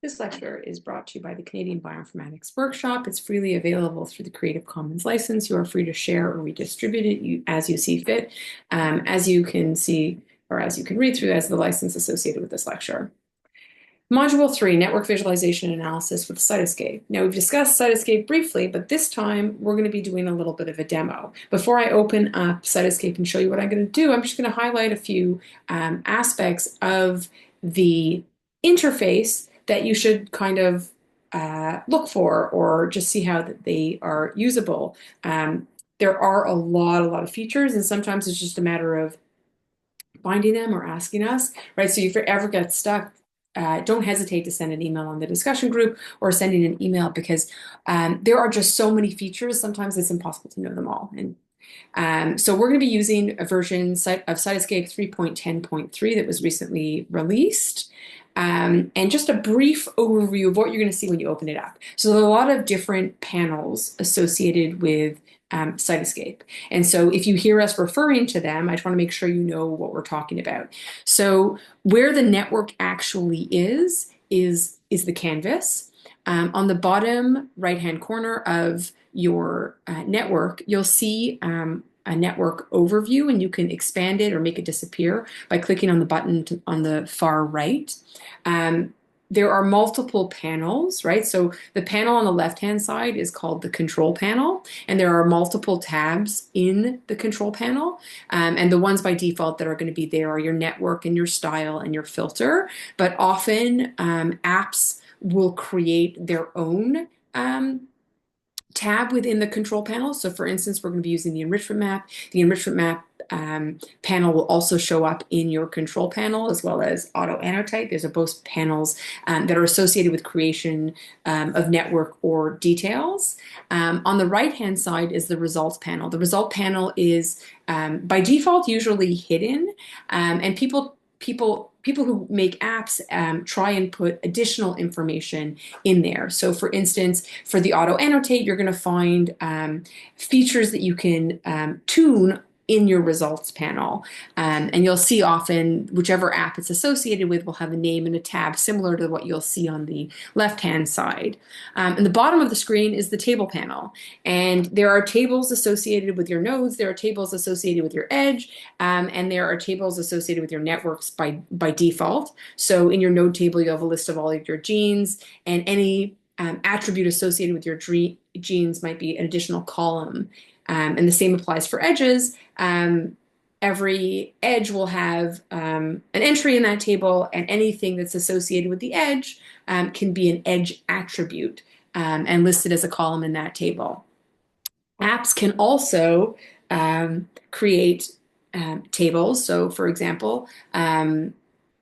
This lecture is brought to you by the Canadian Bioinformatics Workshop. It's freely available through the Creative Commons license. You are free to share or redistribute it as you see fit, as you can see, or as you can read through as the license associated with this lecture. Module 3, Network Visualization Analysis with Cytoscape. Now, we've discussed Cytoscape briefly, but this time we're going to be doing a little bit of a demo. Before I open up Cytoscape and show you what I'm going to do, I'm just going to highlight a few aspects of the interface that you should kind of look for or just see how that they are usable. There are a lot of features, and sometimes it's just a matter of finding them or asking us, right? So if you ever get stuck, don't hesitate to send an email on the discussion group or sending an email because there are just so many features. Sometimes it's impossible to know them all. And so we're going to be using a version of Cytoscape 3.10.3 that was recently released. And just a brief overview of what you're going to see when you open it up. So there are a lot of different panels associated with Cytoscape. And so if you hear us referring to them, I just want to make sure you know what we're talking about. So where the network actually is the canvas. On the bottom right-hand corner of your network, you'll see a network overview, and you can expand it or make it disappear by clicking on the button on the far right. There are multiple panels, right? So the panel on the left-hand side is called the control panel, and there are multiple tabs in the control panel. And the ones by default that are going to be there are your network and your style and your filter. But often apps will create their own tab within the control panel. So for instance, we're going to be using the enrichment map. The enrichment map panel will also show up in your control panel as well as auto annotate. These are both panels that are associated with creation of network or details. On the right-hand side is the results panel. The result panel is by default usually hidden, and people who make apps try and put additional information in there. So for instance, for the auto annotate, you're going to find features that you can tune in your results panel. And you'll see often whichever app it's associated with will have a name and a tab similar to what you'll see on the left-hand side. And the bottom of the screen is the table panel. And there are tables associated with your nodes, there are tables associated with your edge, and there are tables associated with your networks by default. So in your node table, you have a list of all of your genes, and any attribute associated with your genes might be an additional column. And the same applies for edges. Every edge will have an entry in that table, and anything that's associated with the edge can be an edge attribute and listed as a column in that table. Apps can also create tables. So for example,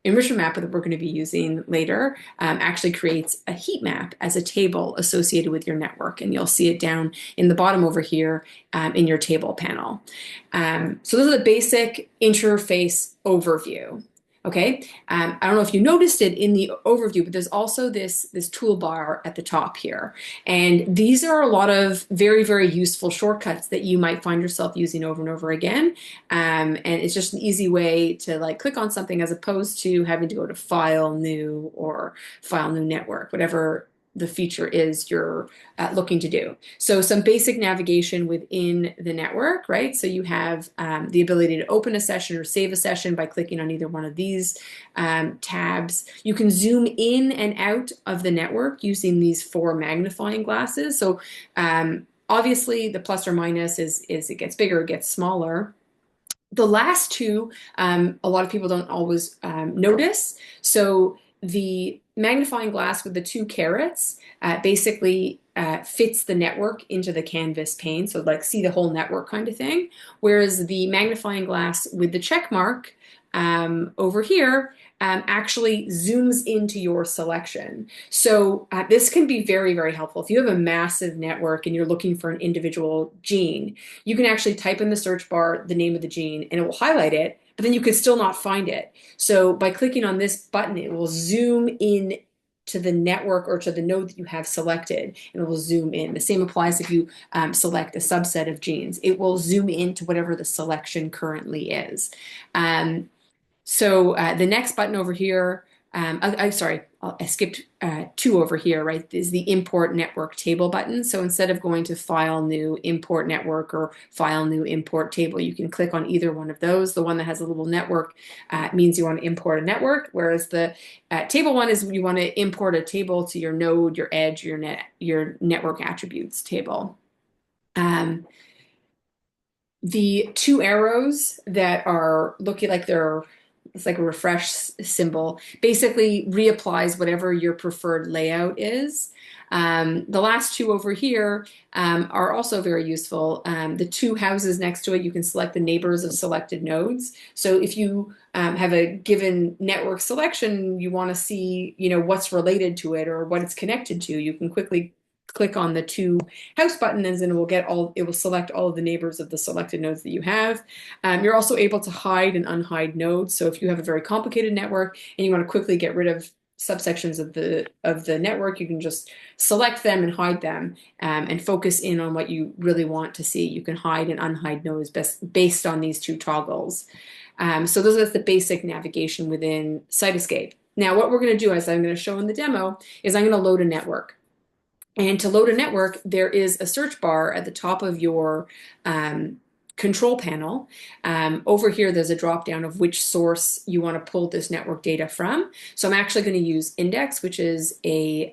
enrichment map that we're going to be using later actually creates a heat map as a table associated with your network, and you'll see it down in the bottom over here in your table panel. So this is a basic interface overview. Okay, I don't know if you noticed it in the overview, but there's also this toolbar at the top here. And these are a lot of very useful shortcuts that you might find yourself using over and over again. And it's just an easy way to like click on something as opposed to having to go to File, New, or File, New Network, whatever the feature is you're looking to do. So some basic navigation within the network, right? So you have the ability to open a session or save a session by clicking on either one of these tabs. You can zoom in and out of the network using these 4 magnifying glasses. So obviously the plus or minus is it gets bigger, it gets smaller. The last two, a lot of people don't always notice. So the magnifying glass with the 2 carets basically fits the network into the canvas pane, so like see the whole network kind of thing. Whereas the magnifying glass with the check mark over here actually zooms into your selection. So this can be very helpful. If you have a massive network and you're looking for an individual gene, you can actually type in the search bar the name of the gene and it will highlight it, but then you could still not find it. So by clicking on this button, it will zoom in to the network or to the node that you have selected, and it will zoom in. The same applies if you select a subset of genes. It will zoom into whatever the selection currently is. So the next button over here Sorry, I skipped two over here, right? Is the import network table button. So instead of going to file new import network or file new import table, you can click on either one of those. The one that has a little network means you want to import a network, whereas the table one is you want to import a table to your node, your edge, your network attributes table. The two arrows that are looking like it's like a refresh symbol, basically reapplies whatever your preferred layout is. The last two over here are also very useful. The two houses next to it, you can select the neighbors of selected nodes. So if you have a given network selection, you want to see, what's related to it or what it's connected to, you can quickly click on the two house buttons and it will select all of the neighbors of the selected nodes that you have. You're also able to hide and unhide nodes. So if you have a very complicated network and you want to quickly get rid of subsections of the network, you can just select them and hide them and focus in on what you really want to see. You can hide and unhide nodes based on these two toggles. So that's the basic navigation within Cytoscape. Now, what we're going to do, as I'm going to show in the demo, is I'm going to load a network. And to load a network, there is a search bar at the top of your control panel. Over here, there's a drop down of which source you want to pull this network data from. So I'm actually going to use index, which is a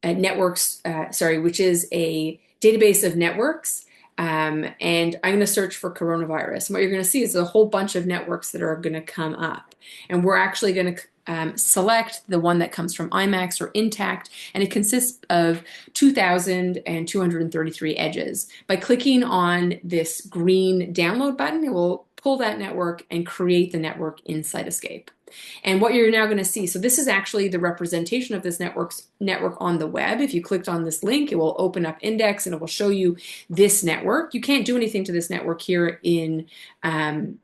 which is a database of networks. And I'm going to search for coronavirus. And what you're going to see is a whole bunch of networks that are going to come up. And we're actually going to select the one that comes from IMAX or Intact, and it consists of 2,233 edges. By clicking on this green download button, it will pull that network and create the network in Cytoscape. And what you're now going to see, so this is actually the representation of this network on the web. If you clicked on this link, it will open up Index and it will show you this network. You can't do anything to this network here in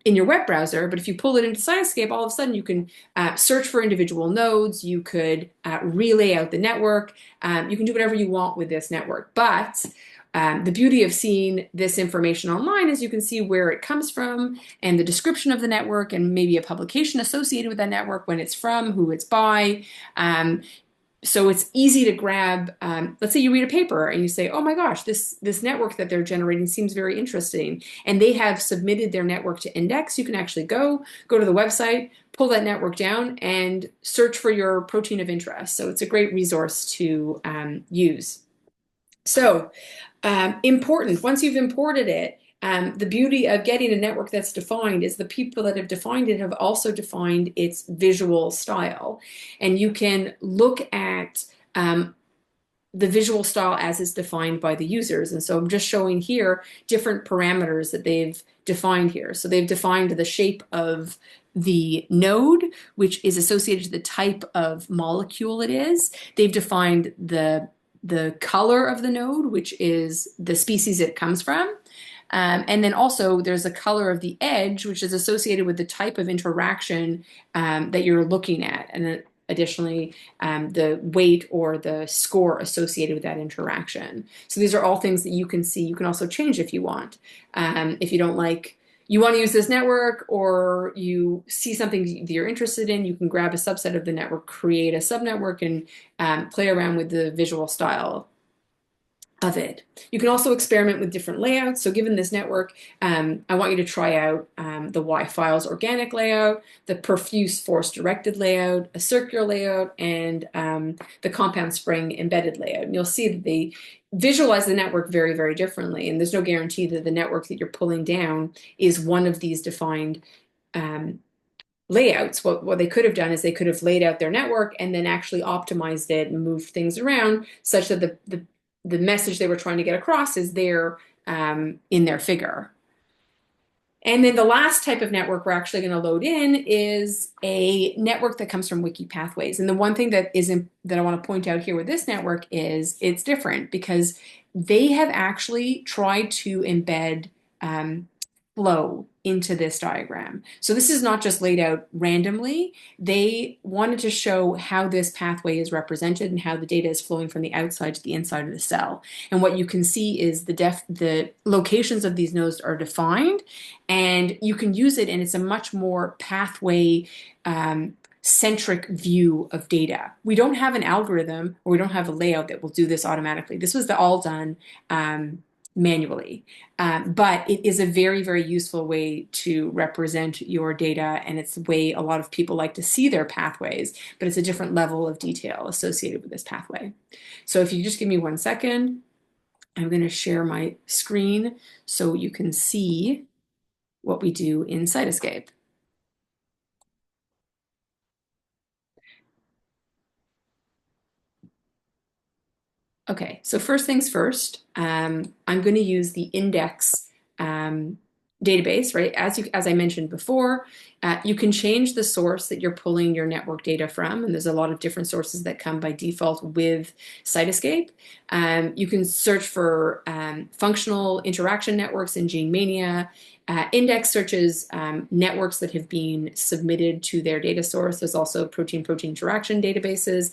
your web browser, but if you pull it into Cytoscape, all of a sudden you can search for individual nodes. You could relay out the network. You can do whatever you want with this network. But the beauty of seeing this information online is you can see where it comes from and the description of the network and maybe a publication associated with that network, when it's from, who it's by. So it's easy to grab. Let's say you read a paper and you say, oh my gosh, this network that they're generating seems very interesting. And they have submitted their network to Index. You can actually go to the website, pull that network down, and search for your protein of interest. So it's a great resource to use. So important, once you've imported it, the beauty of getting a network that's defined is the people that have defined it have also defined its visual style. And you can look at the visual style as is defined by the users. And so I'm just showing here different parameters that they've defined here. So they've defined the shape of the node, which is associated to the type of molecule it is. They've defined the color of the node, which is the species it comes from. And then also there's a color of the edge, which is associated with the type of interaction that you're looking at. And then additionally, the weight or the score associated with that interaction. So these are all things that you can see. You can also change if you want. If you don't like, you want to use this network, or you see something that you're interested in, you can grab a subset of the network, create a subnetwork, and play around with the visual style of it. You can also experiment with different layouts. So given this network, I want you to try out the Y-Files organic layout, the Perfuse force-directed layout, a circular layout, and the compound spring embedded layout. And you'll see that they visualize the network very, very differently. And there's no guarantee that the network that you're pulling down is one of these defined layouts. What they could have done is they could have laid out their network and then actually optimized it and moved things around such that the message they were trying to get across is there in their figure. And then the last type of network we're actually going to load in is a network that comes from Wiki Pathways. And the one thing that I want to point out here with this network is it's different because they have actually tried to embed flow into this diagram. So this is not just laid out randomly. They wanted to show how this pathway is represented and how the data is flowing from the outside to the inside of the cell. And what you can see is the locations of these nodes are defined, and you can use it, and it's a much more pathway centric view of data. We don't have an algorithm or we don't have a layout that will do this automatically. This was all done manually. But it is a very, very useful way to represent your data, and it's the way a lot of people like to see their pathways, but it's a different level of detail associated with this pathway. So if you just give me 1 second, I'm going to share my screen so you can see what we do in Cytoscape. Okay, so first things first, I'm going to use the index database, right? As I mentioned before, you can change the source that you're pulling your network data from, and there's a lot of different sources that come by default with Cytoscape. You can search for functional interaction networks in GeneMania. Index searches networks that have been submitted to their data source. There's also protein-protein interaction databases.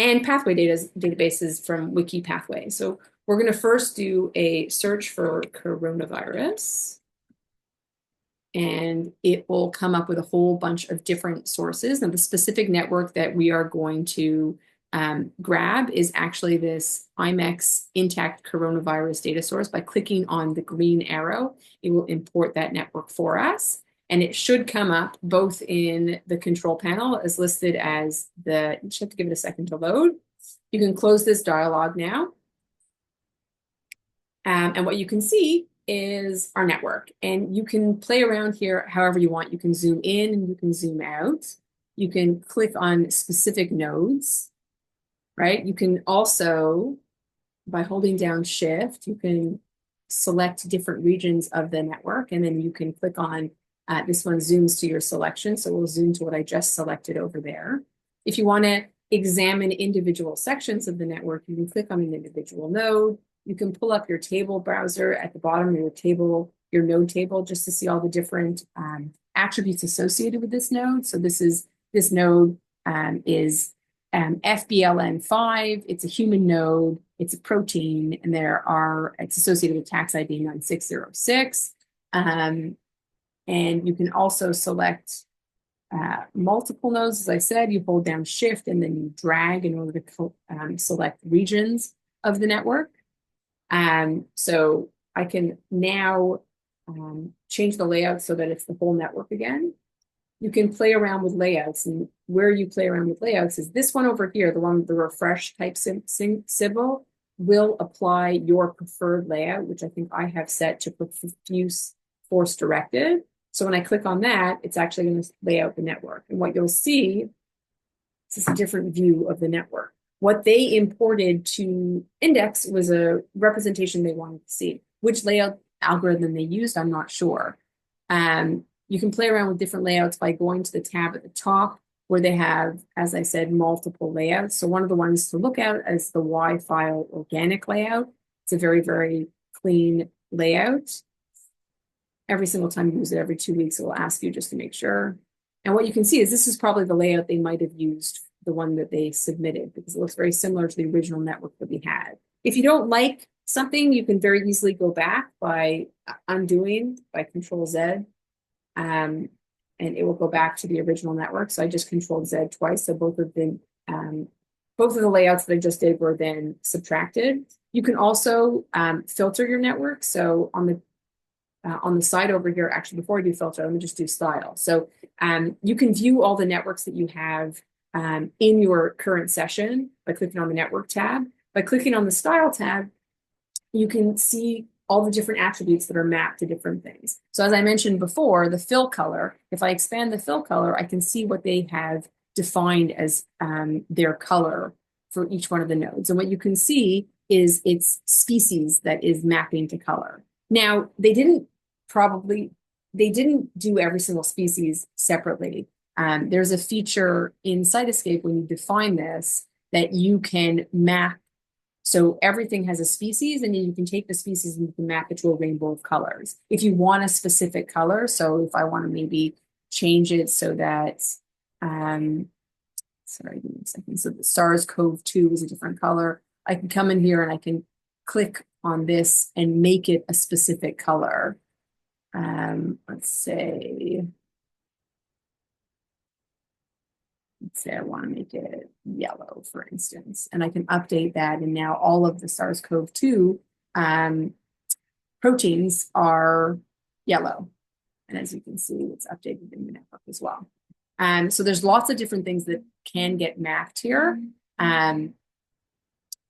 And pathway databases from Wiki Pathway. So we're going to first do a search for coronavirus, and it will come up with a whole bunch of different sources. Now, the specific network that we are going to grab is actually this IMEX intact coronavirus data source. By clicking on the green arrow, it will import that network for us. And it should come up both in the control panel as listed as you just have to give it a second to load. You can close this dialog now. And what you can see is our network. And you can play around here however you want. You can zoom in and you can zoom out. You can click on specific nodes, right? You can also, by holding down Shift, you can select different regions of the network, and then you can click on this one zooms to your selection, so we'll zoom to what I just selected over there. If you want to examine individual sections of the network, you can click on an individual node. You can pull up your table browser at the bottom of your node table, just to see all the different attributes associated with this node. So this node is FBLN5. It's a human node. It's a protein, and it's associated with tax ID 9606. And you can also select multiple nodes. As I said, you hold down Shift and then you drag in order to select regions of the network. So I can now change the layout so that it's the whole network again. You can play around with layouts, and where you play around with layouts is this one over here, the one with the refresh type symbol, will apply your preferred layout, which I think I have set to profuse force directed. So when I click on that, it's actually going to lay out the network. And what you'll see is a different view of the network. What they imported to index was a representation they wanted to see. Which layout algorithm they used, I'm not sure. You can play around with different layouts by going to the tab at the top where they have, as I said, multiple layouts. So one of the ones to look at is the Y file organic layout. It's a very, very clean layout. Every single time you use it, every 2 weeks, it will ask you just to make sure. And what you can see is this is probably the layout they might have used, the one that they submitted, because it looks very similar to the original network that we had. If you don't like something, you can very easily go back by undoing, by Control Z, and it will go back to the original network. So I just Control Z twice. So both of the layouts that I just did were then subtracted. You can also filter your network. So on the side over here, actually, before I do filter, let me just do style. So you can view all the networks that you have in your current session by clicking on the network tab. By clicking on the style tab, you can see all the different attributes that are mapped to different things. So as I mentioned before, the fill color, if I expand the fill color, I can see what they have defined as their color for each one of the nodes. And what you can see is its species that is mapping to color. Now, they didn't do every single species separately. There's a feature in Cytoscape when you define this that you can map. So everything has a species, and you can take the species and you can map it to a rainbow of colors. If you want a specific color, so if I want to maybe change it so that, sorry, give me a second. So the SARS-CoV-2 is a different color. I can come in here and I can click on this and make it a specific color. Let's say let's say I want to make it yellow, for instance, and I can update that. And now all of the SARS-CoV-2 proteins are yellow. And as you can see, it's updated in the network as well. So there's lots of different things that can get mapped here. And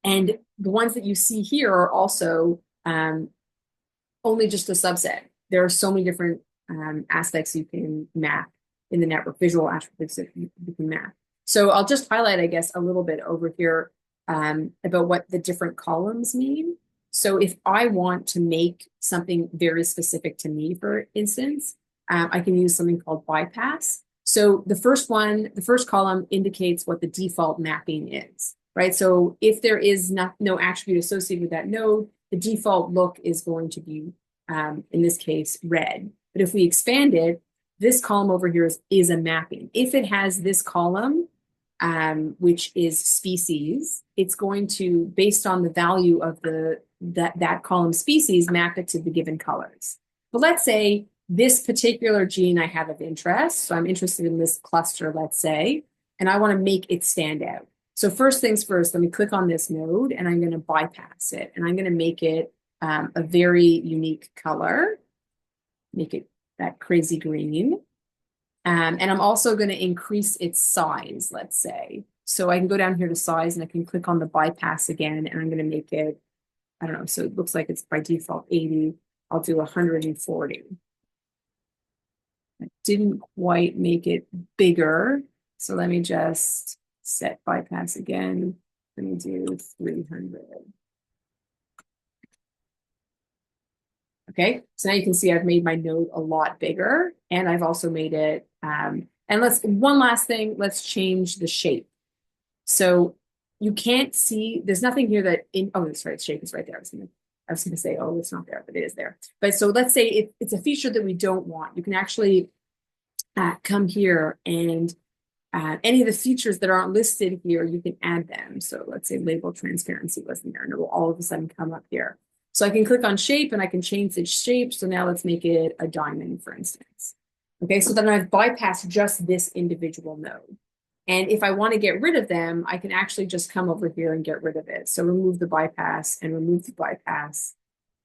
the ones that you see here are also only just a subset. There are so many different aspects you can map in the network, visual attributes that you can map. So I'll just highlight, I guess, a little bit over here about what the different columns mean. So if I want to make something very specific to me, for instance, I can use something called bypass. So the first column indicates what the default mapping is, right? So if there is no attribute associated with that node, the default look is going to be, in this case, red. But if we expand it, this column over here is a mapping. If it has this column, which is species, it's going to, based on the value of that column species, map it to the given colors. But let's say this particular gene I have of interest, so I'm interested in this cluster, let's say, and I want to make it stand out. So first things first, let me click on this node and I'm going to bypass it, and I'm going to make it a very unique color, make it that crazy green. And I'm also going to increase its size, let's say. So I can go down here to size and I can click on the bypass again, and I'm going to make it, I don't know, so it looks like it's by default 80. I'll do 140. I didn't quite make it bigger. So let me just set bypass again. Let me do 300. Okay, so now you can see I've made my node a lot bigger, and I've also made it, and one last thing, let's change the shape. So you can't see, there's nothing here that, oh, sorry, its shape is right there. I was gonna say, oh, it's not there, but it is there. But so let's say it's a feature that we don't want. You can actually come here and any of the features that aren't listed here, you can add them. So let's say label transparency wasn't there, and it will all of a sudden come up here. So I can click on shape and I can change its shape. So now let's make it a diamond, for instance. Okay, so then I've bypassed just this individual node. And if I want to get rid of them, I can actually just come over here and get rid of it. So remove the bypass and remove the bypass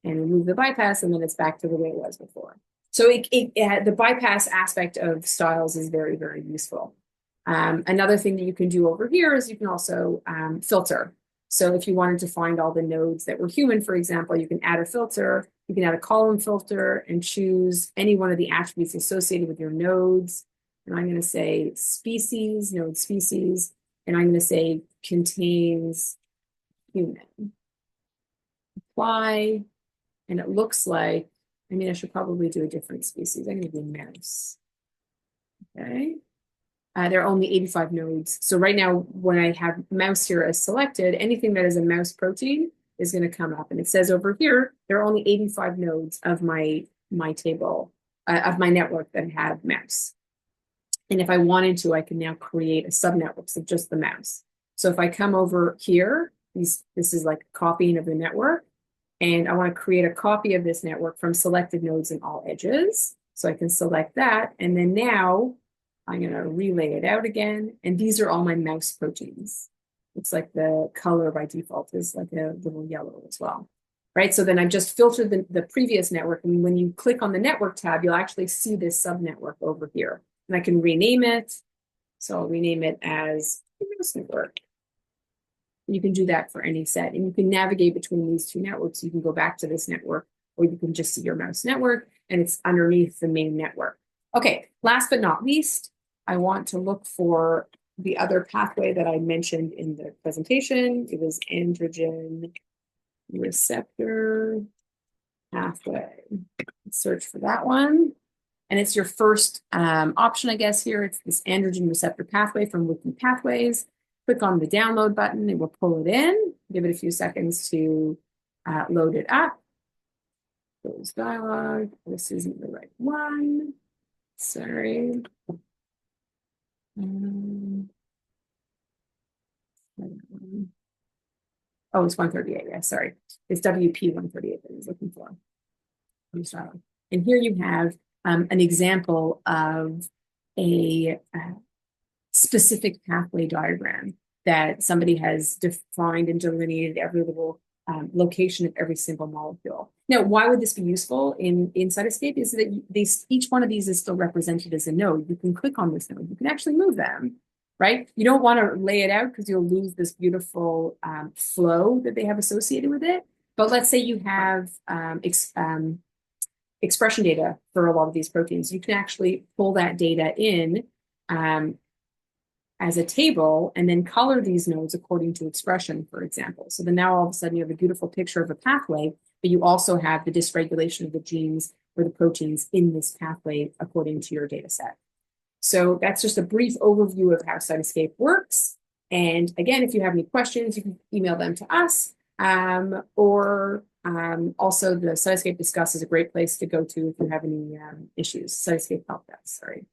and remove the bypass, and then it's back to the way it was before. So the bypass aspect of styles is very, very useful. Another thing that you can do over here is you can also filter. So if you wanted to find all the nodes that were human, for example, you can add a filter. You can add a column filter and choose any one of the attributes associated with your nodes. And I'm going to say species, node species, and I'm going to say contains human. Apply, and it looks like, I mean, I should probably do a different species. I'm going to do mouse. Okay. There are only 85 nodes. So right now, when I have mouse here as selected, anything that is a mouse protein is going to come up. And it says over here, there are only 85 nodes of my table, of my network that have mouse. And if I wanted to, I can now create a subnetwork of just the mouse. So if I come over here, this is like a copying of the network. And I want to create a copy of this network from selected nodes in all edges. So I can select that. And then now I'm going to relay it out again. And these are all my mouse proteins. Looks like the color by default is like a little yellow as well. Right, so then I've just filtered the previous network. And when you click on the network tab, you'll actually see this subnetwork over here. And I can rename it. So I'll rename it as mouse network. You can do that for any set. And you can navigate between these two networks. You can go back to this network, or you can just see your mouse network, and it's underneath the main network. Okay, last but not least, I want to look for the other pathway that I mentioned in the presentation. It was androgen receptor pathway. Let's search for that one. And it's your first option, I guess, here. It's this androgen receptor pathway from Wiki Pathways. Click on the download button. It will pull it in. Give it a few seconds to load it up. Close dialog. This isn't the right one. Sorry. Oh, it's 138. Yeah, sorry. It's WP 138 that I was looking for. And here you have an example of a specific pathway diagram that somebody has defined and delineated every little location of every single molecule. Now, why would this be useful in Cytoscape is that each one of these is still represented as a node. You can click on this node. You can actually move them, right? You don't want to lay it out because you'll lose this beautiful flow that they have associated with it. But let's say you have expression data for a lot of these proteins. You can actually pull that data in as a table and then color these nodes according to expression, for example. So then now all of a sudden you have a beautiful picture of a pathway, but you also have the dysregulation of the genes or the proteins in this pathway according to your data set. So that's just a brief overview of how Cytoscape works. And again, if you have any questions, you can email them to us. Also the Cytoscape Discuss is a great place to go to if you have any issues. Cytoscape Help Desk, sorry.